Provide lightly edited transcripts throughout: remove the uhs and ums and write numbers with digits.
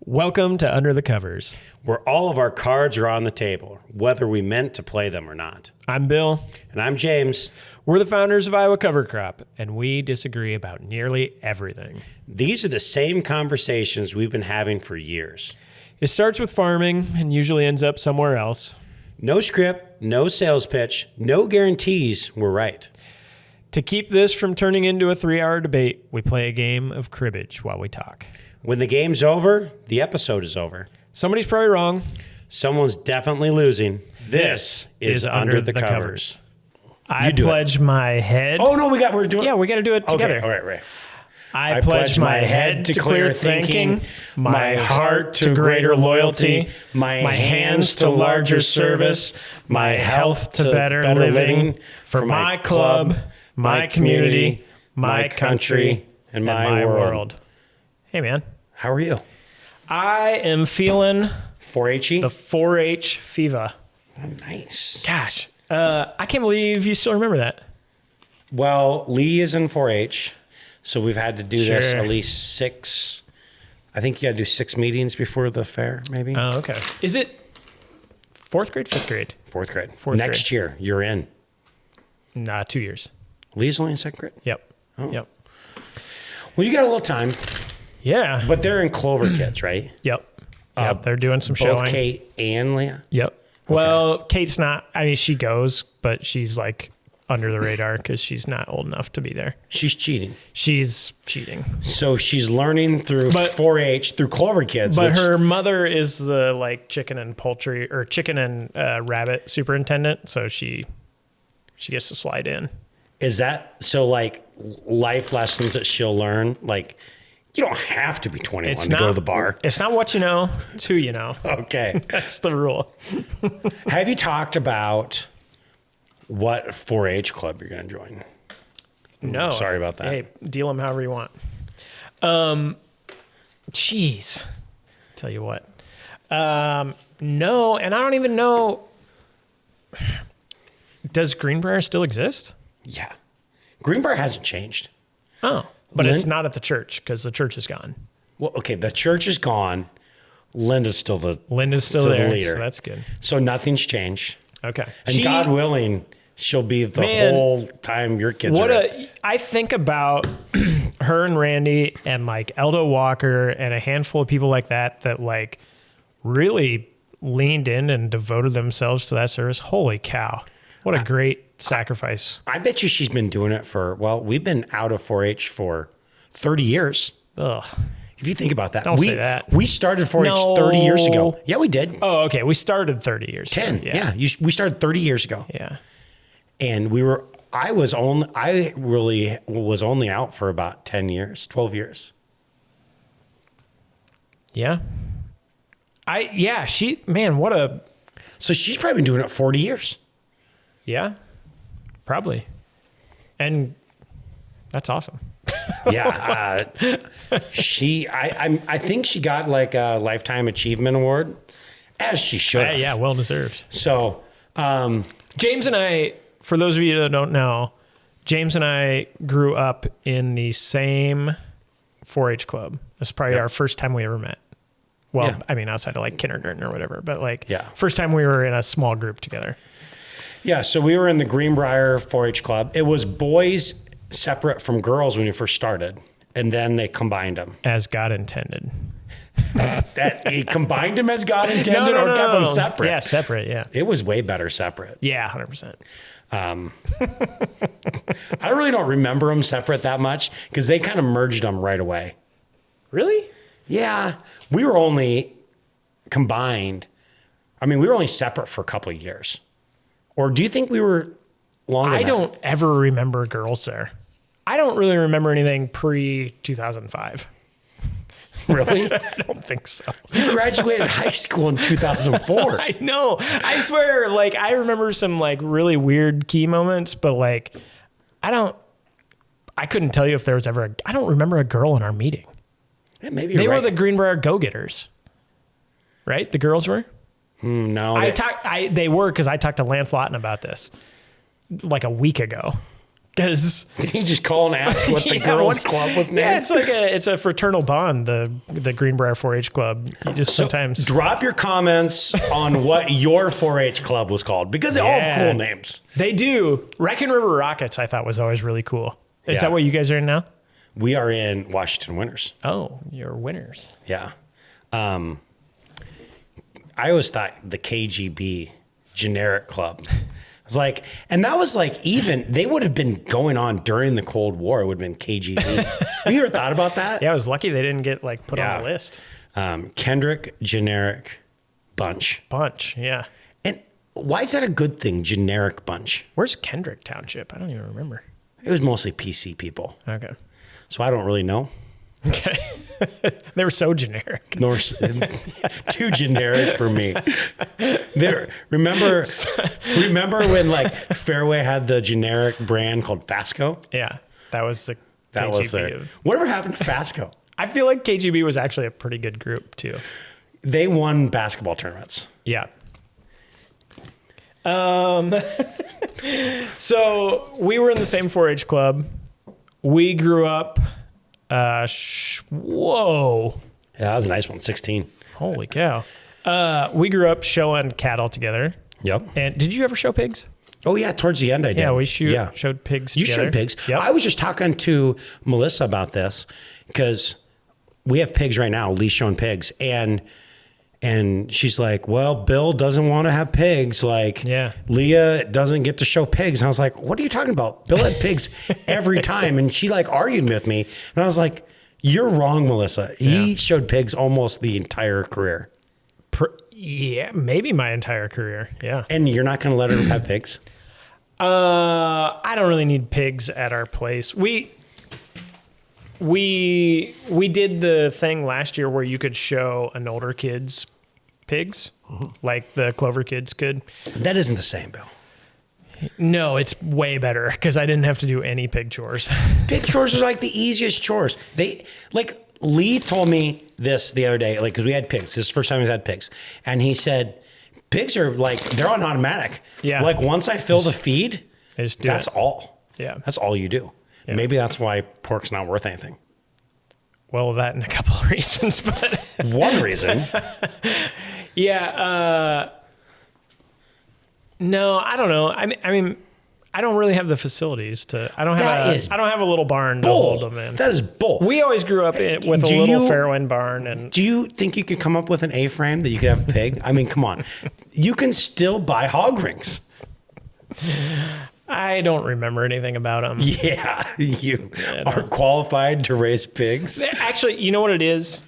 Welcome to Under the Covers. Where all of our cards are on the table, whether we meant to play them or not. I'm Bill. And I'm James. We're the founders of Iowa Cover Crop, and we disagree about nearly everything. These are the same conversations we've been having for years. It starts with farming and usually ends up somewhere else. No script, no sales pitch, no guarantees we're right. To keep this from turning into a 3-hour debate, we play a game of cribbage while we talk. When the game's over, the episode is over. Somebody's probably wrong. Someone's definitely losing. This is Under the Covers. I pledge my head. Oh, no, we're doing. Yeah, we got to do it together. Okay, all right. I pledge my head to clear thinking, my heart to greater loyalty, my hands to larger service, my health to better living, for my club, my community, my country, and my world. Hey, man. How are you? I am feeling 4-H-y? the 4-H fever. Oh, nice. Gosh, I can't believe you still remember that. Well, Lee is in 4-H, so we've had to do this Sure. at least 6. I think you got to do 6 meetings before the fair, maybe. Oh, okay. Is it 4th grade, 5th grade? 4th grade. Fourth Next year, you're in. Nah, 2 years. Lee's only in 2nd grade? Yep. Oh. Yep. Well, you got a little time, Yeah. but they're in Clover kids, right? Yep. Yep. They're doing some Both showing. Kate and Leah? Yep. Well, Kate's not. I mean, she goes, but she's like under the radar because she's not old enough to be there. She's cheating. She's cheating. So she's learning through 4-H, through Clover kids. But her mother is the like chicken and poultry or chicken and rabbit superintendent, so she gets to slide in. Is that so? Like life lessons that she'll learn, like. You don't have to be 21 to go to the bar. It's not what you know, it's who you know. Okay. That's the rule. Have you talked about what 4-H club you're going to join? No. Sorry about that. Hey, deal them however you want. Jeez. Tell you what. No, and I don't even know. Does Greenbrier still exist? Yeah. Greenbrier hasn't changed. Oh. But it's not at the church because the church is gone. Well, okay, the church is gone. Linda's still there, the leader. So that's good. So nothing's changed. Okay. And God willing, she'll be the whole time your kids are in. I think about her and Randy and like Eldo Walker and a handful of people like that like really leaned in and devoted themselves to that service. Holy cow. What a great sacrifice. I bet you she's been doing it we've been out of 4-H for 30 years. Ugh. If you think about that. Don't say that. We started 4-H 30 years ago. Yeah, we did. Oh, okay. We started 30 years 10. ago. Yeah. We started 30 years ago. Yeah. And I really was only out for about 10 years, 12 years. Yeah. So she's probably been doing it 40 years. Yeah, probably. And that's awesome. Yeah. I think she got like a Lifetime Achievement Award, as she should have. Yeah, well deserved. So, James and I, for those of you that don't know, James and I grew up in the same 4-H club. This is probably our first time we ever met. Well, Yeah. I mean, outside of like kindergarten or whatever, but like first time we were in a small group together. Yeah, so we were in the Greenbrier 4-H club. It was boys separate from girls when we first started, and then they combined them. As God intended. He combined them as God intended or kept them separate? Yeah, separate, yeah. It was way better separate. Yeah, 100%. I really don't remember them separate that much because they kind of merged them right away. Really? Yeah, we were only combined. I mean, we were only separate for a couple of years. Or do you think we were longer? I don't ever remember girls there. I don't really remember anything pre-2005. Really? I don't think so. You graduated high school in 2004. I know. I swear, like, I remember some, like, really weird key moments, but, like, I couldn't tell you if there was ever I don't remember a girl in our meeting. Yeah, maybe they were the Greenbrier go-getters, right? The girls were? No. They were because I talked to Lance Lawton about this like a week ago. because Did he just call and ask what the girls' club was named? Yeah, it's a fraternal bond. The Greenbrier 4-H club. You just sometimes drop your comments on what your 4-H club was called because they all have cool names. They do. Wrecking River Rockets, I thought was always really cool. Is Yeah. that what you guys are in now? We are in Washington Winners. Oh, you're winners. Yeah. I always thought the KGB generic club was like, and that was like, even they would have been going on during the Cold War. It would have been KGB. Have you ever thought about that? Yeah, I was lucky they didn't get like put on the list. Kendrick generic bunch. Yeah. And why is that a good thing? Generic bunch. Where's Kendrick Township? I don't even remember. It was mostly PC people. Okay. So I don't really know. Okay. They were so generic. Too generic for me. Remember when like Fairway had the generic brand called Fasco? Yeah. That was the That KGB. was it. Whatever happened to Fasco? I feel like KGB was actually a pretty good group too. They won basketball tournaments. Yeah. So we were in the same 4-H club. We grew up. Whoa. Yeah, that was a nice one. 16. Holy cow. We grew up showing cattle together. Yep. And did you ever show pigs? Oh yeah, towards the end I did. Yeah, we showed pigs You together. showed pigs. Yep. I was just talking to Melissa about this because we have pigs right now. Lee's showing pigs, and she's like, "Well, Bill doesn't want to have pigs. Like, Yeah. Leah doesn't get to show pigs." And I was like, "What are you talking about? Bill had pigs every time." And she like argued with me, and I was like, "You're wrong, Melissa. He showed pigs almost the entire career." Yeah, maybe my entire career. Yeah. And you're not going to let her have pigs? I don't really need pigs at our place. We did the thing last year where you could show an older kid's pigs, like the Clover kids could. That isn't the same, Bill. No, it's way better because I didn't have to do any pig chores. Pig chores are like the easiest chores. Lee told me this the other day, like, because we had pigs. This is the first time we had pigs. And he said, pigs are like, they're on automatic. Yeah. Like, once I fill the feed, that's all. Yeah. That's all you do. Yeah. Maybe that's why pork's not worth anything. Well, that and a couple of reasons, but One reason. yeah. No, I don't know. I mean, I don't really have the facilities to. I don't have a little barn to hold them in. That is bull. We always grew up with a little Fairwind barn, and do you think you could come up with an A-frame that you could have a pig? I mean, come on. You can still buy hog rings. I don't remember anything about them. Yeah, you are qualified to raise pigs. Actually, you know what it is?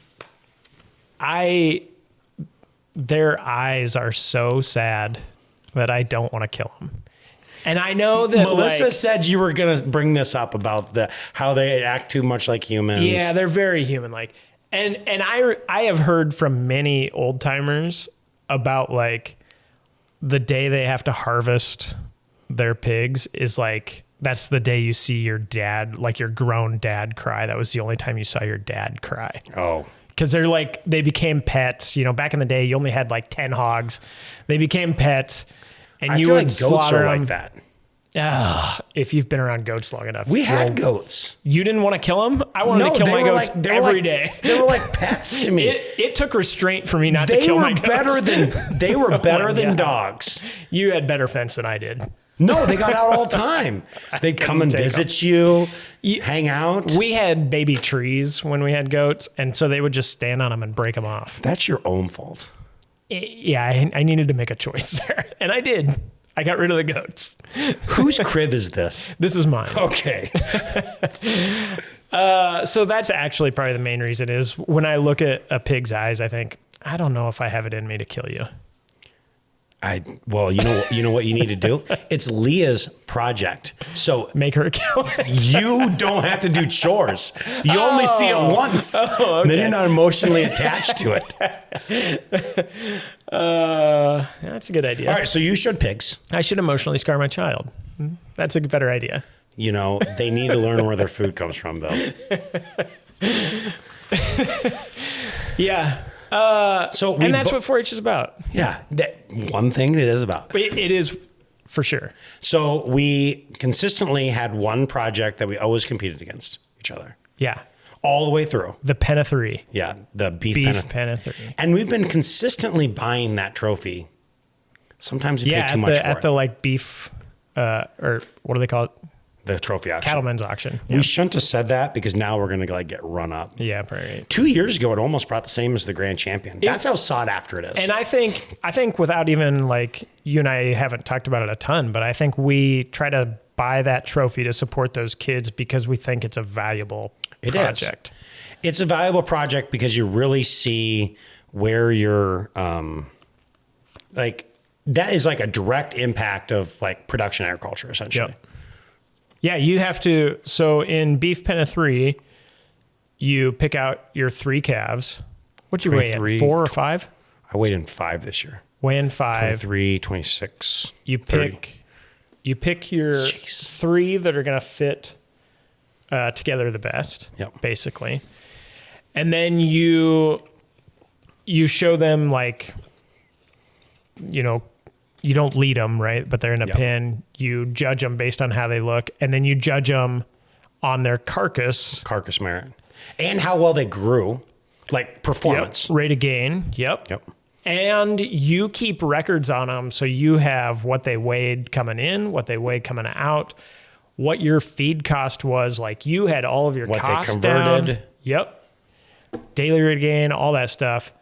Their eyes are so sad that I don't want to kill them. And I know that Melissa said you were going to bring this up about how they act too much like humans. Yeah, they're very human-like. And I have heard from many old timers about like the day they have to harvest their pigs is like, that's the day you see your dad, like your grown dad cry. That was the only time you saw your dad cry. Oh. Because they became pets. You know, back in the day, you only had like 10 hogs. They became pets. And I you feel would like goats slaughter are them. like that. If you've been around goats long enough. We had goats. You didn't want to kill them? I wanted to kill my goats every day. They were like pets to me. It took restraint for me not to kill my goats. They were better than dogs. You had better fence than I did. No, they got out all the time. They'd come and visit you, hang out. We had baby trees when we had goats, and so they would just stand on them and break them off. That's your own fault. Yeah, I needed to make a choice there, and I did. I got rid of the goats. Whose crib is this? This is mine. Okay. So that's actually probably the main reason is when I look at a pig's eyes, I think, I don't know if I have it in me to kill you. Well, you know what you need to do? It's Leah's project. So make her kill it. You don't have to do chores. You only see it once. Okay. Then you're not emotionally attached to it. That's a good idea. All right, so you showed pigs. I should emotionally scar my child. That's a better idea. You know, they need to learn where their food comes from, Bill. Yeah. And that's what 4-H is about. Yeah, that one thing it is about. It is For sure. So we consistently had one project that we always competed against each other. Yeah. All the way through. The Pen of 3. Yeah, the beef Pen of 3. And we've been consistently buying that trophy. Sometimes we pay too much for it. At the like beef, or what do they call it? The trophy auction. Cattleman's auction. Yeah. We shouldn't have said that because now we're going to like get run up. Yeah, probably. 2 years ago, it almost brought the same as the grand champion. That's how sought after it is. And I think without even like, you and I haven't talked about it a ton, but I think we try to buy that trophy to support those kids because we think it's a valuable project. It's a valuable project because you really see where you're, like, that is like a direct impact of like production agriculture, essentially. Yep. Yeah, you have to. So in beef Pen of 3, you pick out your 3 calves. What'd you weigh in? 4 or 5? I weighed in 5 this year. Weigh in 5. 23, 26. You 30. pick your 3 that are going to fit together the best. Yep. Basically, and then you show them like, you know. You don't lead them, right? But they're in a pen. You judge them based on how they look, and then you judge them on their carcass merit, and how well they grew, like performance, rate of gain. Yep. And you keep records on them, so you have what they weighed coming in, what they weighed coming out, what your feed cost was. Like you had all of your costs they converted. Down. Yep. Daily rate of gain, all that stuff,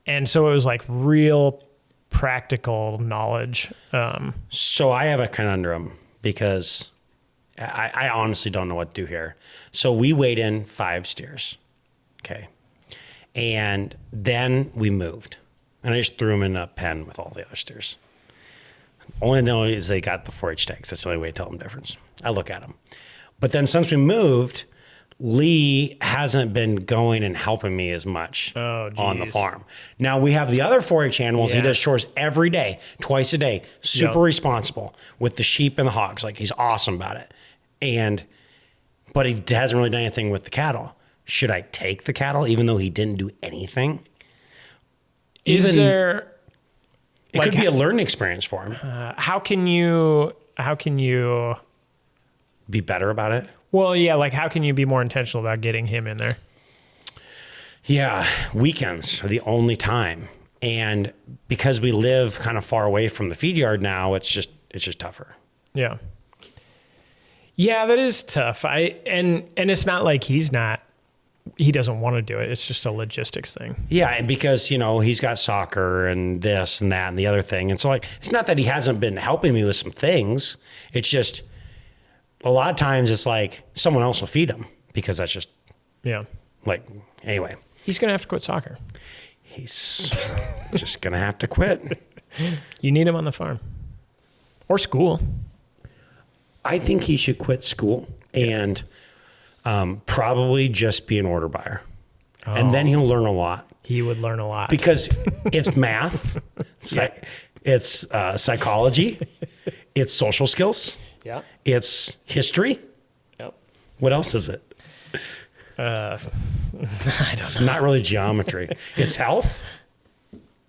and so it was like real practical knowledge. So I have a conundrum because I honestly don't know what to do here. So we weighed in 5 steers. Okay. And then we moved. And I just threw them in a pen with all the other steers. Only know is they got the 4-H tags. That's the only way to tell them the difference. I look at them. But then since we moved, Lee hasn't been going and helping me as much on the farm. Now we have the other 4-H animals. Yeah. He does chores every day, twice a day, super responsible with the sheep and the hogs. Like he's awesome about it. But he hasn't really done anything with the cattle. Should I take the cattle even though he didn't do anything? It could be a learning experience for him. How can you be better about it? Well, yeah, like how can you be more intentional about getting him in there? Yeah, weekends are the only time. And because we live kind of far away from the feed yard now, it's just tougher. Yeah. Yeah, that is tough. And it's not like he doesn't want to do it. It's just a logistics thing. Yeah, because, he's got soccer and this and that and the other thing. And so like it's not that he hasn't been helping me with some things. It's just a lot of times it's like someone else will feed him because that's just like, anyway. He's going to have to quit soccer. He's just going to have to quit. You need him on the farm or school. I think he should quit school and probably just be an order buyer. And then he'll learn a lot. He would learn a lot. Because it's math, it's psychology, it's social skills. Yeah. It's history. Yep. What else is it? I don't know. It's not really geometry. It's health.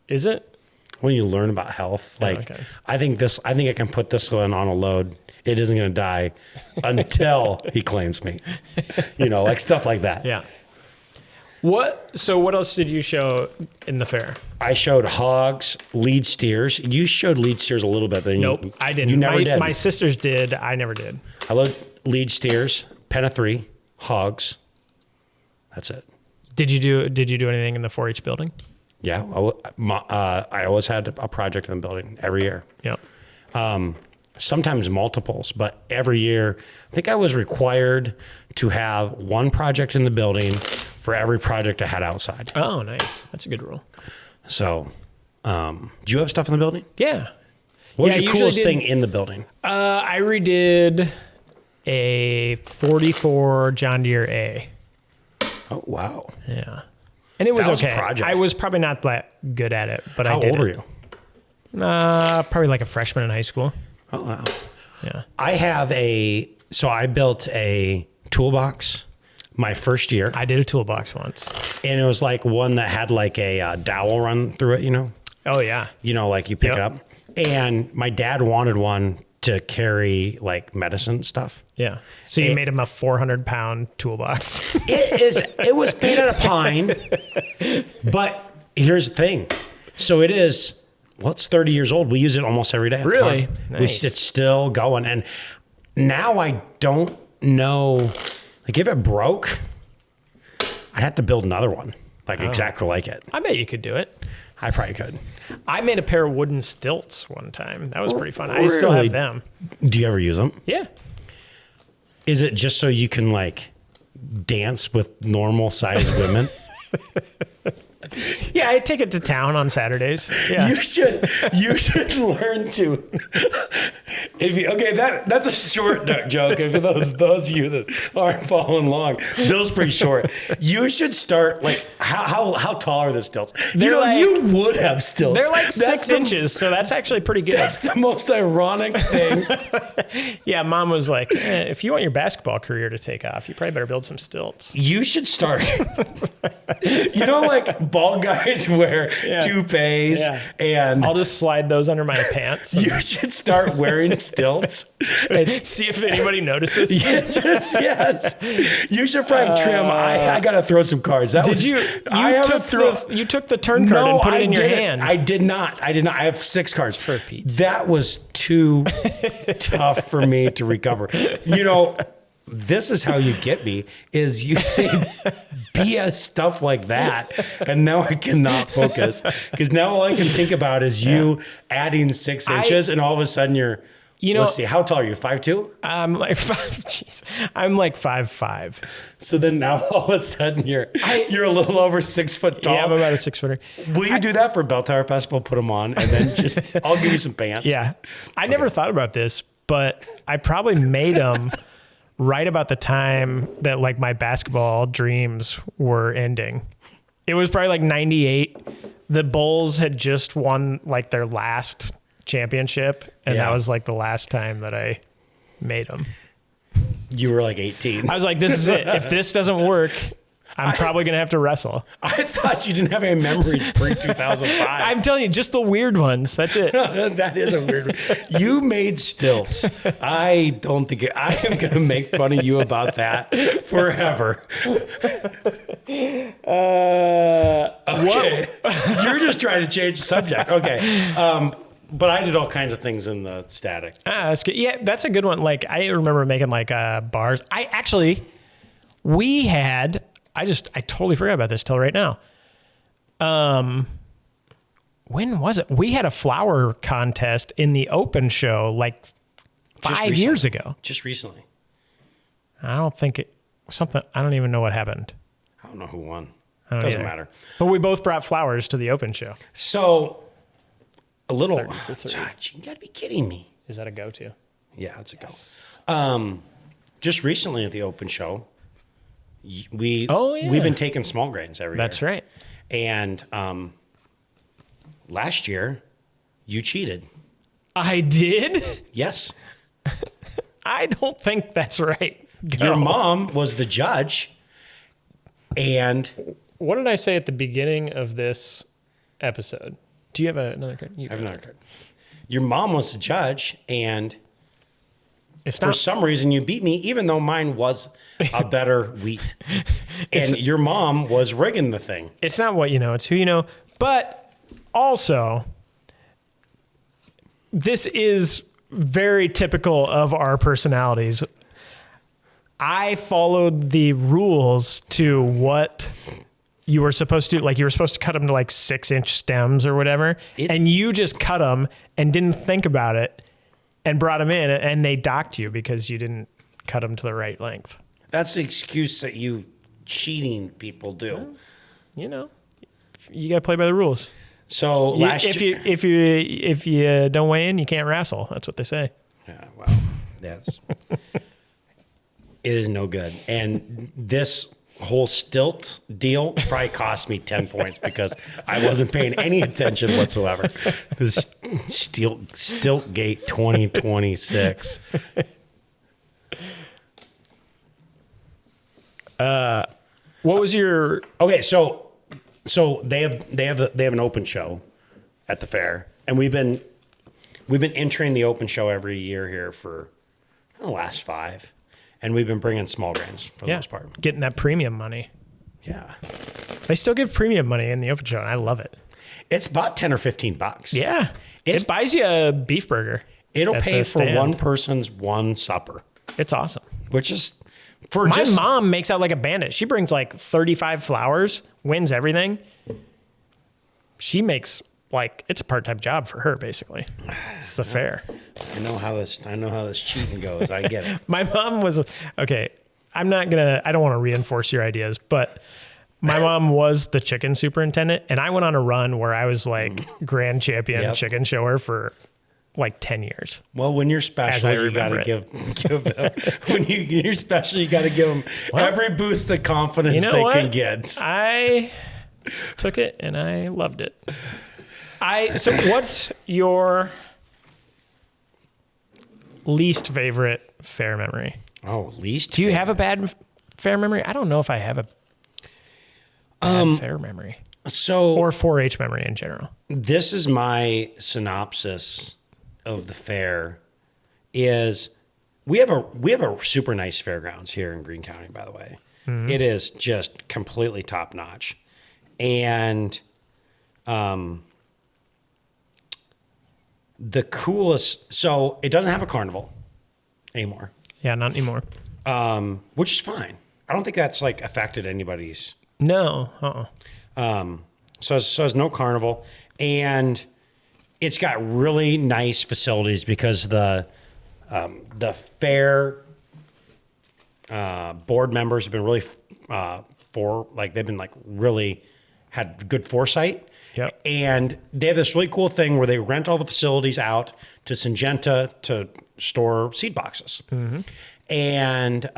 Is it? When you learn about health, like I think I can put this one on a load. It isn't going to die until he claims me. Like stuff like that. Yeah. So what else did you show in the fair? I showed hogs, lead steers. You showed lead steers a little bit, but nope, I didn't. You never did. My sisters did. I never did. I love lead steers, Pen of 3, hogs. That's it. Did you do anything in the 4-H building? Yeah, I always had a project in the building every year. Yeah. Sometimes multiples, but every year, I think I was required to have one project in the building for every project I had outside. Oh, nice. That's a good rule. So, do you have stuff in the building? Yeah. What was your coolest thing in the building? I redid a 44 John Deere A. Oh, wow. Yeah. And it was okay. I was probably not that good at it, but I did it. How old were you? Probably like a freshman in high school. Oh, wow. Yeah. I built a toolbox my first year. I did a toolbox once. And it was like one that had like a dowel run through it, Oh, yeah. like you pick it up. And my dad wanted one to carry like medicine stuff. Yeah. So you made him a 400-pound toolbox. It was made out of pine, but here's the thing. So it is, well, it's 30 years old. We use it almost every day. Really? Nice. It's still going. And now I don't know, like if it broke, I'd have to build another one, like exactly like it. I bet you could do it. I probably could. I made a pair of wooden stilts one time. That was pretty fun. I still have them. Do you ever use them? Yeah. Is it just so you can like dance with normal sized women? Yeah, I take it to town on Saturdays. Yeah. You should learn to. That's a short joke. If those of you that aren't following along, Bill's pretty short. You should start like how tall are the stilts? You would have stilts. They're like 6 inches, so that's actually pretty good. That's the most ironic thing. Yeah, Mom was like, if you want your basketball career to take off, you probably better build some stilts. You should start. Like bald guys wear toupees, and I'll just slide those under my pants. You should start wearing stilts and see if anybody notices. Yes. You should probably trim. I got to throw some cards. You took the turn card and put it in your hand. I did not. I have 6 cards. For Pete's. That was too tough for me to recover. This is how you get me, is you say BS stuff like that, and now I cannot focus. Because now all I can think about is you adding 6 inches, and all of a sudden let's see, how tall are you, 5'2"? I'm like 5. Jeez, I'm like 5'5". So then now all of a sudden you're a little over 6 foot tall. Yeah, I'm about a 6-footer. Will you do that for Bell Tower Festival? Put them on, and then I'll give you some pants. Yeah, I never thought about this, but I probably made them right about the time that like my basketball dreams were ending. It was probably like 98. The Bulls had just won like their last championship. And that was like the last time that I made them. You were like 18. I was like, this is it. If this doesn't work, I'm probably going to have to wrestle. I thought you didn't have any memories pre-2005. I'm telling you, just the weird ones. That's it. That is a weird one. You made stilts. I don't think I am going to make fun of you about that forever. Okay. You're just trying to change the subject. Okay. But I did all kinds of things in the static. That's good. Yeah, that's a good one. Like, I remember making like bars. I totally forgot about this till right now. When was it? We had a flower contest in the open show like 5 years ago. Just recently. I don't even know what happened. I don't know who won. Doesn't matter. But we both brought flowers to the open show. So a little, 30 for 30. God, you gotta be kidding me. Is that a go-to? Yeah, it's a go. Just recently at the open show, we've been taking small grains every year. That's right. And last year, you cheated. I did? Yes. I don't think that's right. Your mom was the judge. And what did I say at the beginning of this episode? Do you have another card? I have another card. Your mom was the judge, and for some reason you beat me, even though mine was a better wheat. And your mom was rigging the thing. It's not what you know, it's who you know. But also, this is very typical of our personalities. I followed the rules to what you were supposed to, like you were supposed to cut them to like 6-inch stems or whatever. And you just cut them and didn't think about it and brought them in, and they docked you because you didn't cut them to the right length. That's the excuse that you cheating people do. You know, you got to play by the rules. So if you don't weigh in, you can't wrestle. That's what they say. Yeah, well, it is no good. And this whole stilt deal probably cost me 10 points because I wasn't paying any attention whatsoever. This stilt gate 2026. What was your? Okay, so they have an open show at the fair, and we've been we've been entering the open show every year here for the last 5. And we've been bringing small grains for the most part. Getting that premium money. Yeah. They still give premium money in the open show, and I love it. It's about $10 or $15. Yeah. It buys you a beef burger. It'll pay for one person's one supper. It's awesome. Which is my mom makes out like a bandit. She brings like 35 flowers, wins everything. She makes it's a part-time job for her basically. It's a fair. I know how this cheating goes. I get it. My mom was okay. I don't want to reinforce your ideas, but my mom was the chicken superintendent, and I went on a run where I was like grand champion chicken shower for like 10 years. Well, when you're special, you got to give them, when you're special, you got to give them every boost of confidence they can get. I took it and I loved it. So what's your least favorite fair memory? Oh, least. Do you have a bad fair memory? I don't know if I have a bad fair memory. Or 4-H memory in general. This is my synopsis of the fair. Is we have a super nice fairgrounds here in Greene County, by the way. Mm-hmm. It is just completely top notch, and the coolest. So it doesn't have a carnival anymore. Yeah, not anymore. Which is fine. I don't think that's like affected anybody's. No. So it's no carnival, and it's got really nice facilities because the fair board members have been really they've been like really had good foresight. Yep. And they have this really cool thing where they rent all the facilities out to Syngenta to store seed boxes. Mm-hmm. And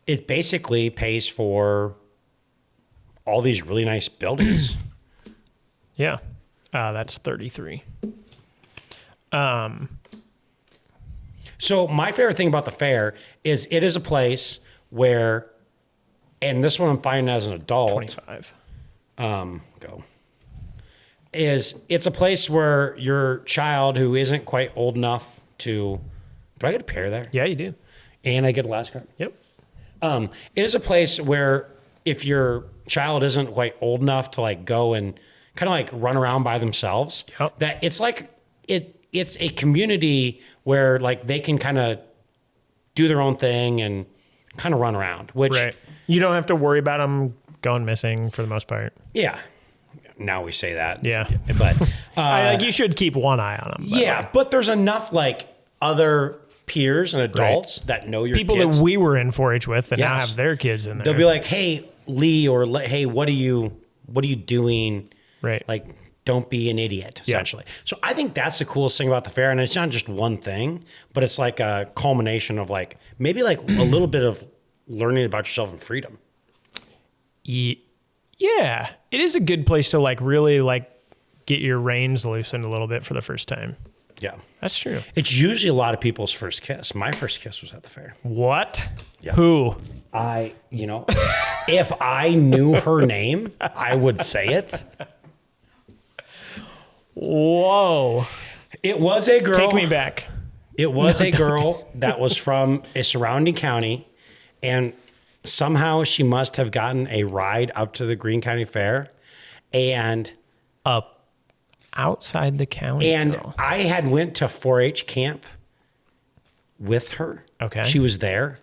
it basically pays for all these really nice buildings. Yeah. That's 33. So my favorite thing about the fair is it is a place where, and this one I'm finding as an adult. 25. It's a place where your child who isn't quite old enough to, do I get a pair there? Yeah, you do. And I get a last card? Yep. It is a place where if your child isn't quite old enough to like go and kind of like run around by themselves, that it's like, it's a community where like they can kind of do their own thing and kind of run around, which you don't have to worry about them going missing for the most part. Yeah. Now we say that. Yeah. But you should keep one eye on them. Yeah. But there's enough like other peers and adults that know your people kids. That we were in 4-H with and now have their kids in there. They'll be like, hey, Lee, or hey, what are you doing? Right. Like, don't be an idiot, essentially. Yeah. So I think that's the coolest thing about the fair. And it's not just one thing, but it's like a culmination of like, maybe like a little bit of learning about yourself and freedom. Yeah. It is a good place to like really like get your reins loosened a little bit for the first time. Yeah. That's true. It's usually a lot of people's first kiss. My first kiss was at the fair. What? Yeah. Who? If I knew her name, I would say it. Whoa. It was a girl. Take me back. It was a girl that was from a surrounding county, and somehow she must have gotten a ride up to the Greene County Fair, and up outside the county. And girl. I had went to 4-H camp with her. Okay. She was there.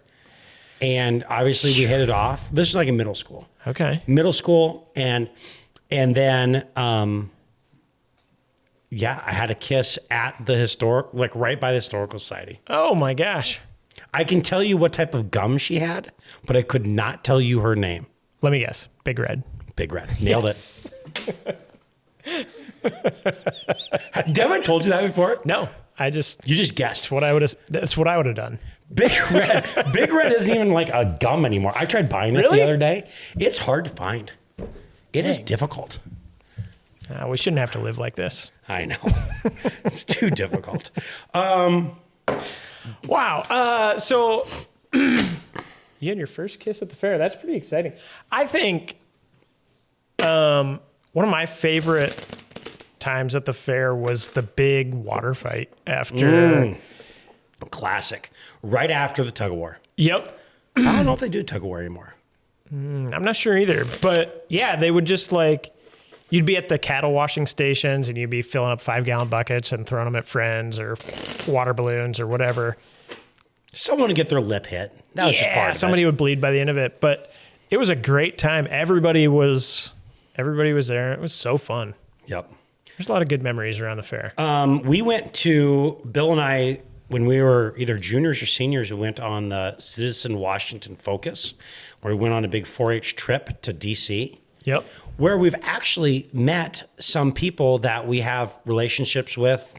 And obviously we hit it off. This is like in middle school. Okay. Middle school. And then, I had a kiss at the right by the Historical Society. Oh my gosh. I can tell you what type of gum she had, but I could not tell you her name. Let me guess. Big Red. Big Red. Nailed it. Have I told you that before? No. You just guessed that's what I would have done. Big Red isn't even like a gum anymore. I tried buying it the other day. It's hard to find. It is difficult. We shouldn't have to live like this. I know. It's too difficult. Wow. So you had your first kiss at the fair. That's pretty exciting. I think one of my favorite times at the fair was the big water fight after. Classic. Right after the tug of war. Yep. I don't know if they do tug of war anymore. I'm not sure either, but yeah, they would just like, you'd be at the cattle washing stations and you'd be filling up 5-gallon buckets and throwing them at friends or water balloons or whatever. Someone would get their lip hit. That was just part of somebody it. would bleed by the end of it, but it was a great time. Everybody was there. It was so fun. Yep. There's a lot of good memories around the fair. We went to, Bill and I, when we were either juniors or seniors, we went on the Citizen Washington Focus, where we went on a big 4-H trip to DC. Yep. Where we've actually met some people that we have relationships with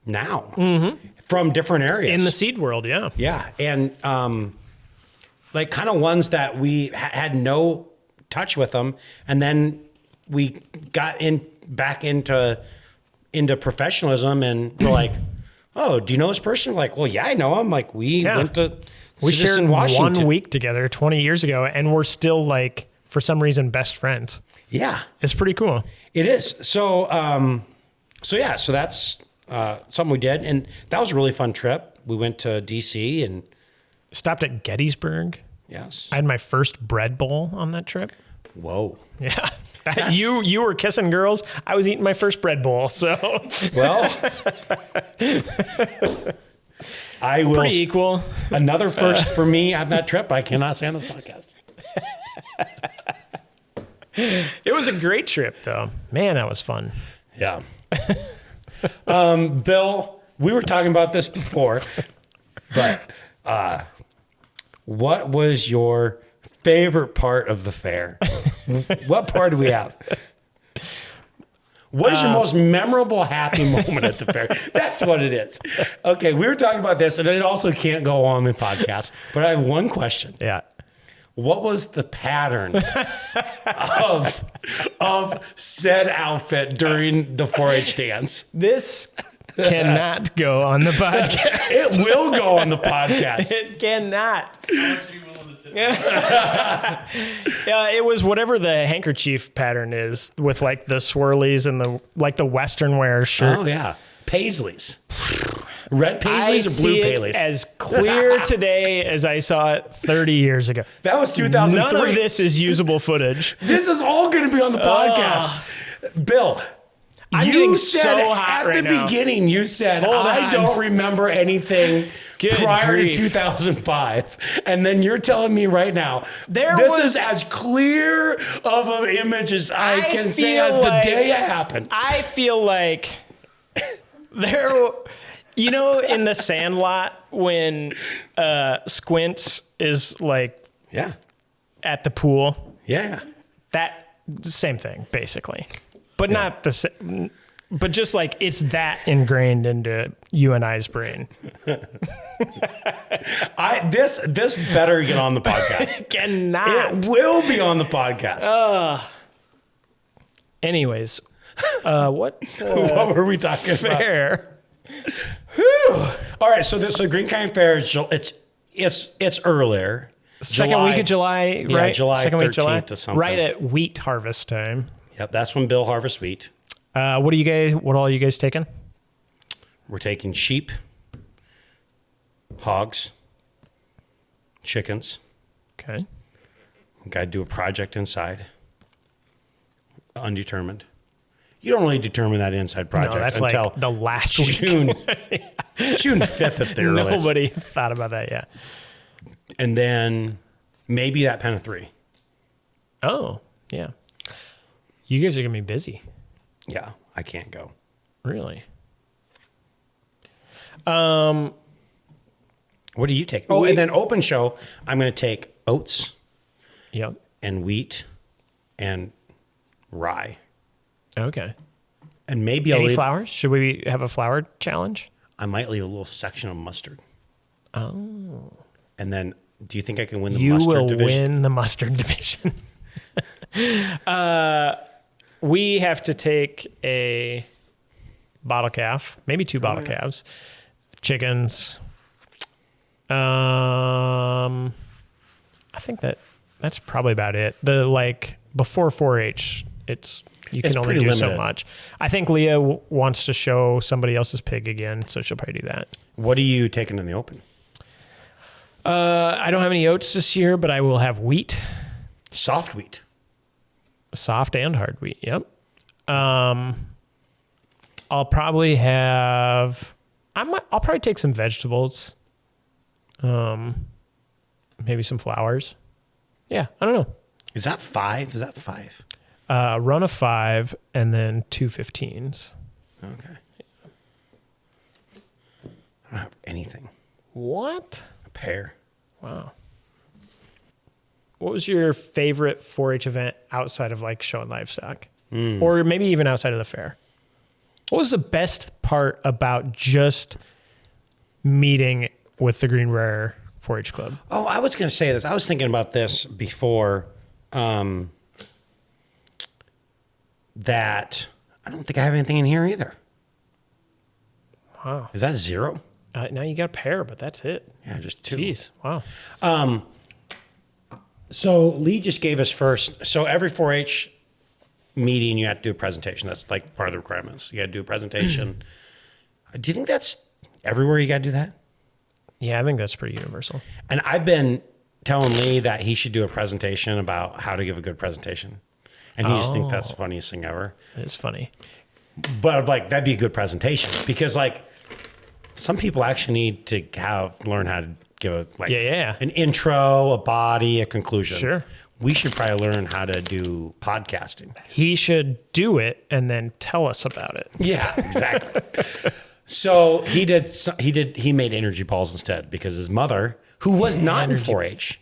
now from different areas. In the seed world, yeah. Yeah. And like kind of ones that we had no touch with them. And then we got back into professionalism and we're like, oh, do you know this person? We're like, well, yeah, I know him. Like we went to we shared Citizen Washington 1 week together 20 years ago, and we're still like, for some reason, best friends. Yeah. It's pretty cool. It is. So that's something we did. And that was a really fun trip. We went to DC and Stopped at Gettysburg. yes. I had my first bread bowl on that trip. Whoa. Yeah. You were kissing girls. I was eating my first bread bowl. So Well, I will. pretty equal. Another first for me on that trip. I cannot say on this podcast. It was a great trip, though. Man, that was fun. Yeah. Bill, we were talking about this before, but what was your favorite part of the fair? What part do we have? What is your most memorable happy moment at the fair? That's what it is. Okay, we were talking about this, and it also can't go on the podcast, but I have one question. Yeah. What was the pattern of said outfit during the 4-H dance? This cannot go on the podcast. It will go on the podcast. It cannot. Yeah, it was whatever the handkerchief pattern is with like the swirlies and the Western wear shirt. Oh yeah, Paisleys. Red Paisleys I or blue see it Paisleys? as clear today as I saw it 30 years ago. That was 2003. None of this is usable footage. This is all going to be on the podcast. Bill, I'm you getting said so hot at right the now. beginning, you said, I on. don't remember anything Good prior grief. to 2005. And then you're telling me right now, this was- is as clear of an image as I can say feel as the like- day it happened. I feel like there, you know, in the Sandlot when Squints is like Yeah. at the pool, Yeah. that same thing basically, but not the same. But just like it's that ingrained into you and I's brain. This better get on the podcast. Cannot. It will be on the podcast. Anyways, what What were we talking about? fair? All right, so Green County Fair is it's earlier. Second week of July, Yeah, right? July Second week of 13th to something. right at wheat harvest time. Yep, that's when Bill harvests wheat. What all are you guys taking? We're taking sheep, hogs, chickens. Okay. We got to do a project inside. Undetermined. You don't really determine that inside project No, that's until like the last week. June 5th at the earliest. Nobody thought about that yet. And then maybe that pen of 3. Oh, yeah. You guys are going to be busy. Yeah, I can't go. Really? What do you take? Oh, and then open show, I'm going to take oats Yep. and wheat and rye. Okay. And maybe I'll Any leave, flowers? Should we have a flower challenge? I might leave a little section of mustard. Oh. And then do you think I can win the You mustard will division? win the mustard division. We have to take a bottle calf, maybe 2 bottle calves, chickens. I think that's probably about it. The before 4-H, it's You can only do so much. I think Leah wants to show somebody else's pig again, so she'll probably do that. What are you taking in the open? I don't have any oats this year, but I will have wheat. Soft wheat. Soft and hard wheat, yep. I'll probably have... I'll probably take some vegetables. Maybe some flowers. Yeah, I don't know. Is that 5? Is that 5? Run of 5 and then 2 15s. Okay. I don't have anything. What? A pear. Wow. What was your favorite 4-H event outside of like showing livestock? Or maybe even outside of the fair? What was the best part about just meeting with the Greenbrier 4-H Club? Oh, I was going to say this. I was thinking about this before. That I don't think I have anything in here either. Wow. Is that 0? Now you got a pair, but that's it. Yeah, just 2. Jeez. Wow. So Lee just gave us first. So every 4-H meeting, you have to do a presentation. That's like part of the requirements. You got to do a presentation. Do you think that's everywhere you got to do that? Yeah, I think that's pretty universal. And I've been telling Lee that he should do a presentation about how to give a good presentation. And he just thinks that's the funniest thing ever. It's funny. But I'm like, that'd be a good presentation because like some people actually need to learn how to give an intro, a body, a conclusion. Sure. We should probably learn how to do podcasting. He should do it and then tell us about it. Yeah, exactly. So he made energy balls instead because his mother, who was not in 4-H,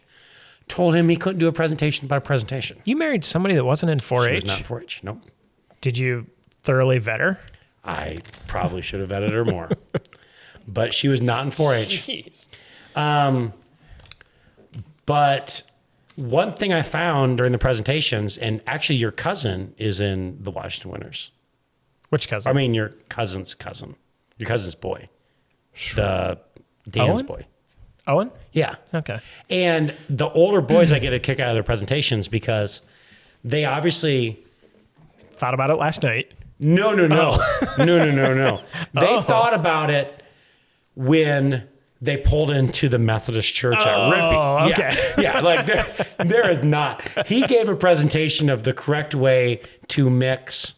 told him he couldn't do a presentation about a presentation. You married somebody that wasn't in 4-H? She was not in 4-H, nope. Did you thoroughly vet her? I probably should have vetted her more. But she was not in 4-H. Jeez. But one thing I found during the presentations, and actually your cousin is in the Washington Winners. Which cousin? I mean, your cousin's cousin. Your cousin's boy. The Dan's Owen? boy. Owen? Yeah. Okay. And the older boys, I get a kick out of their presentations because they obviously... Thought about it last night. No. No. They thought about it when they pulled into the Methodist church at Rippey. Okay. Yeah, like there is not. He gave a presentation of the correct way to mix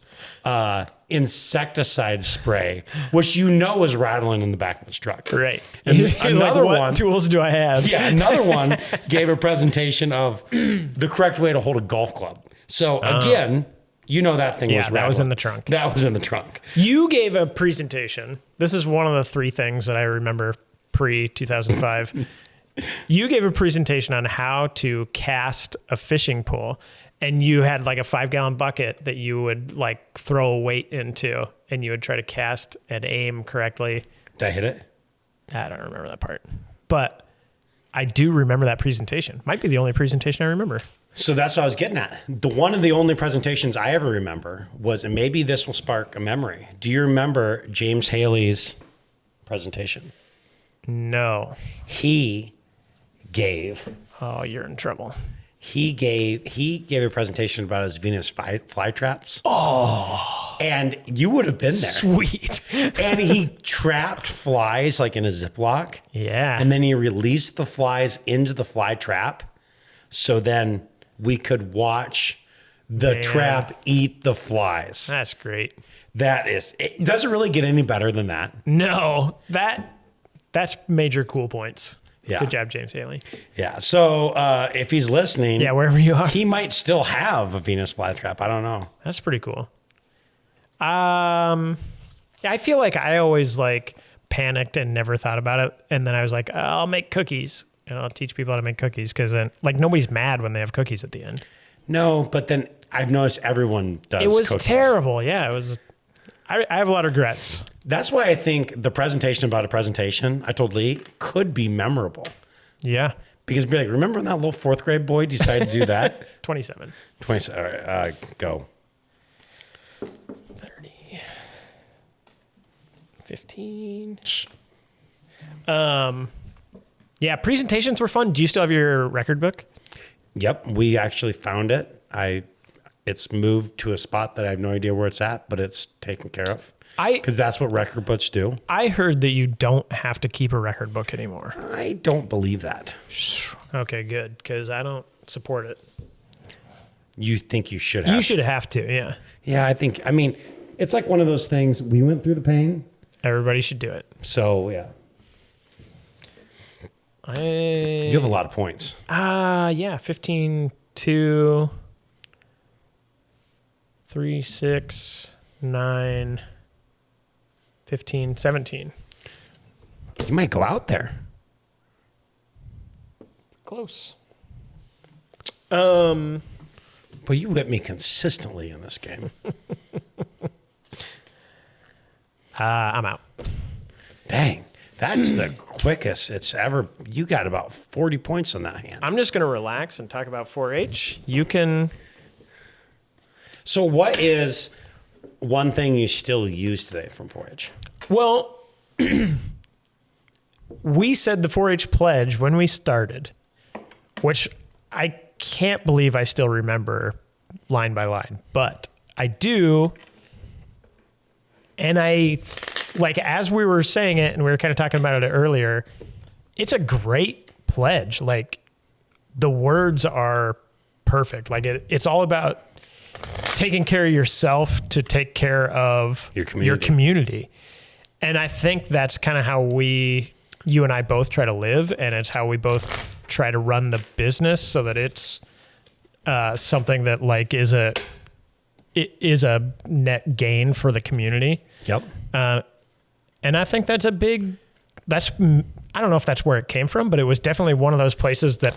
insecticide spray, which was rattling in the back of his truck. Right. And another one. What tools do I have? Yeah, another one gave a presentation of the correct way to hold a golf club. So again, that thing was rattling. That was in the trunk. That was in the trunk. You gave a presentation. This is one of the 3 things that I remember pre-2005. You gave a presentation on how to cast a fishing pole. And you had like a 5-gallon bucket that you would like throw a weight into and you would try to cast and aim correctly. Did I hit it? I don't remember that part. But I do remember that presentation. Might be the only presentation I remember. So that's what I was getting at. One of the only presentations I ever remember was, and maybe this will spark a memory. Do you remember James Haley's presentation? No. He gave... Oh, you're in trouble. He gave a presentation about his Venus fly traps. Oh. And you would have been there. Sweet. And he trapped flies like in a Ziploc. Yeah. And then he released the flies into the fly trap. So then we could watch the trap eat the flies. That's great. It doesn't really get any better than that. No, that's major cool points. Yeah. Good job, James Haley. Yeah. So if he's listening, wherever you are, he might still have a Venus flytrap. I don't know. That's pretty cool. I feel like I always like panicked and never thought about it, and then I was like, I'll make cookies and I'll teach people how to make cookies because then like nobody's mad when they have cookies at the end. No, but then I've noticed everyone does. It was cookies. terrible. Yeah, it was. I have a lot of regrets. That's why I think the presentation about a presentation, I told Lee, could be memorable. Yeah. Because be like, remember when that little 4th grade boy decided to do that? 27. 27. All right, go. 30. 15. Yeah, presentations were fun. Do you still have your record book? Yep, we actually found it. I it's moved to a spot that I have no idea where it's at, but it's taken care of. I Because that's what record books do. I heard that you don't have to keep a record book anymore. I don't believe that. Okay, good, because I don't support it. You think you should have? You should have to, yeah. Yeah, I mean, it's like one of those things. We went through the pain. Everybody should do it. So, yeah. You have a lot of points. Yeah, 15, 2, 3, 6, 9, 15, 17. You might go out there. Close. But you whip me consistently in this game. I'm out. Dang. That's the quickest it's ever. You got about 40 points on that hand. I'm just going to relax and talk about 4-H. You can... So what is one thing you still use today from 4-H? Well, we said the 4-H pledge when we started, which I can't believe I still remember line by line, but I do. And as we were saying it and we were kind of talking about it earlier, it's a great pledge. Like, the words are perfect. Like, it's all about taking care of yourself to take care of your community. And I think that's kind of how you and I both try to live, and it's how we both try to run the business so that it's something that like is a net gain for the community. Yep. And I think I don't know if that's where it came from, but it was definitely one of those places that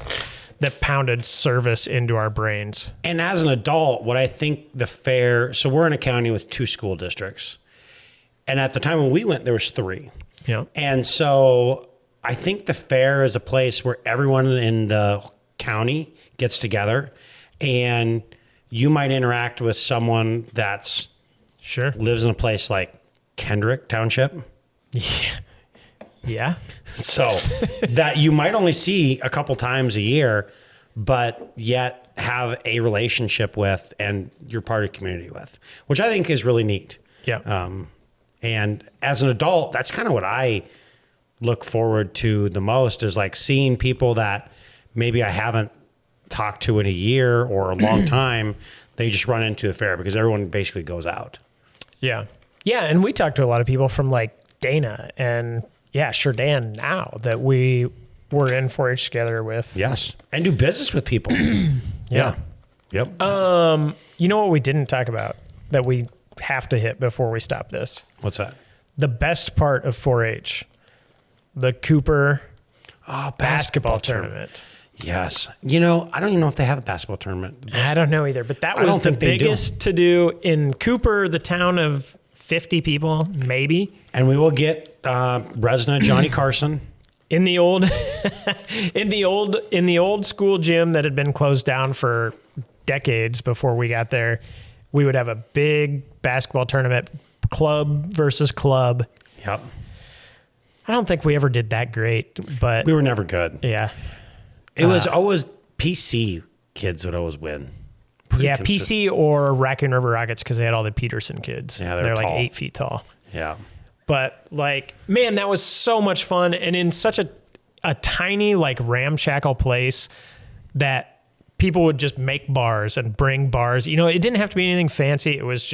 pounded service into our brains. And as an adult, what I think the fair, so we're in a county with 2 school districts. And at the time when we went, there was 3. Yeah. And so I think the fair is a place where everyone in the county gets together, and you might interact with someone that's Sure. lives in a place like Kendrick Township. Yeah. Yeah. So that you might only see a couple times a year, but yet have a relationship with and you're part of the community with, which I think is really neat. Yeah. And as an adult, that's kind of what I look forward to the most, is like seeing people that maybe I haven't talked to in a year or a long time. They just run into the fair because everyone basically goes out. Yeah. Yeah. And we talked to a lot of people from like Dana and sure Dan now that we were in 4-H together with. Yes. And do business with people. Yeah. Yep. You know what we didn't talk about that we have to hit before we stop this? What's that? The best part of 4-H, the Cooper basketball tournament. Yes. You know, I don't even know if they have a basketball tournament. I don't know either, but that was the biggest to do in Cooper, the town of 50 people, maybe. And we will get resident Johnny Carson. In the old in the old school gym that had been closed down for decades before we got there, we would have a big basketball tournament, club versus club. Yep. I don't think we ever did that great, but we were never good. Yeah. It was always PC kids would always win. PC or Raccoon River Rockets because they had all the Peterson kids. Yeah, they're tall. like 8 feet tall. Yeah. But like, man, that was so much fun. And in such a tiny, like ramshackle place that people would just make bars and bring bars. You know, it didn't have to be anything fancy. It was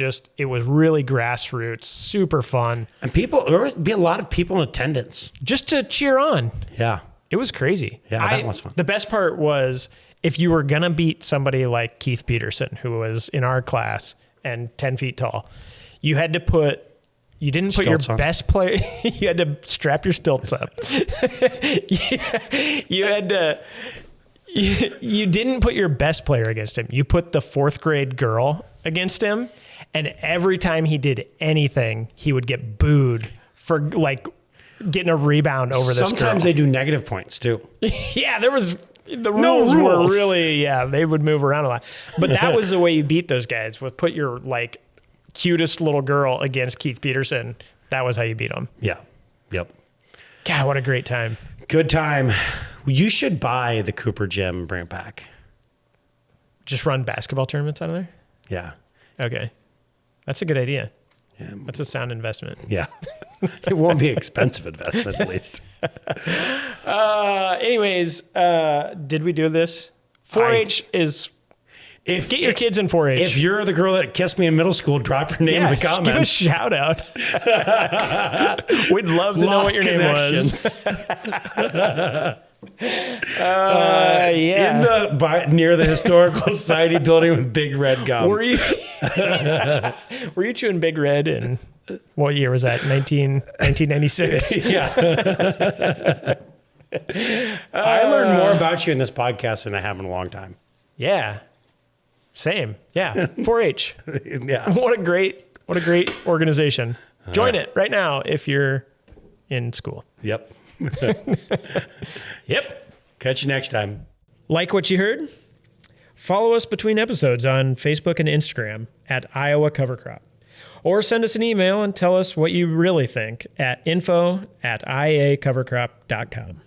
really grassroots, super fun. And there would be a lot of people in attendance. Just to cheer on. Yeah. It was crazy. Yeah, that was fun. The best part was if you were going to beat somebody like Keith Peterson, who was in our class and 10 feet tall, you didn't put your best player, you had to strap your stilts up. You didn't put your best player against him. You put the 4th grade girl against him. And every time he did anything, he would get booed for like getting a rebound over this girl. Sometimes they do negative points too. Yeah, the rules were really, they would move around a lot. But that was the way you beat those guys, was put your like cutest little girl against Keith Peterson. That was how you beat him. Yeah. Yep. God, what a great time. Good time. You should buy the Cooper gym and bring it back. Just run basketball tournaments out of there? Yeah. Okay. That's a good idea. Yeah. That's a sound investment. Yeah. It won't be an expensive investment, at least. Anyways, did we do this? 4-H is... Get your kids in 4-H. If you're the girl that kissed me in middle school, drop your name in the comments. Give a shout out. We'd love to know what your name was. In the near the historical society building with Big Red gum. Were you chewing Big Red in what year was that? 1996. Yeah. I learned more about you in this podcast than I have in a long time. Yeah. Same. Yeah. 4-H. Yeah. What a great organization. Join it right now if you're in school. Yep. Yep. Catch you next time. Like what you heard? Follow us between episodes on Facebook and Instagram at Iowa Cover Crop. Or send us an email and tell us what you really think at info@iacovercrop.com.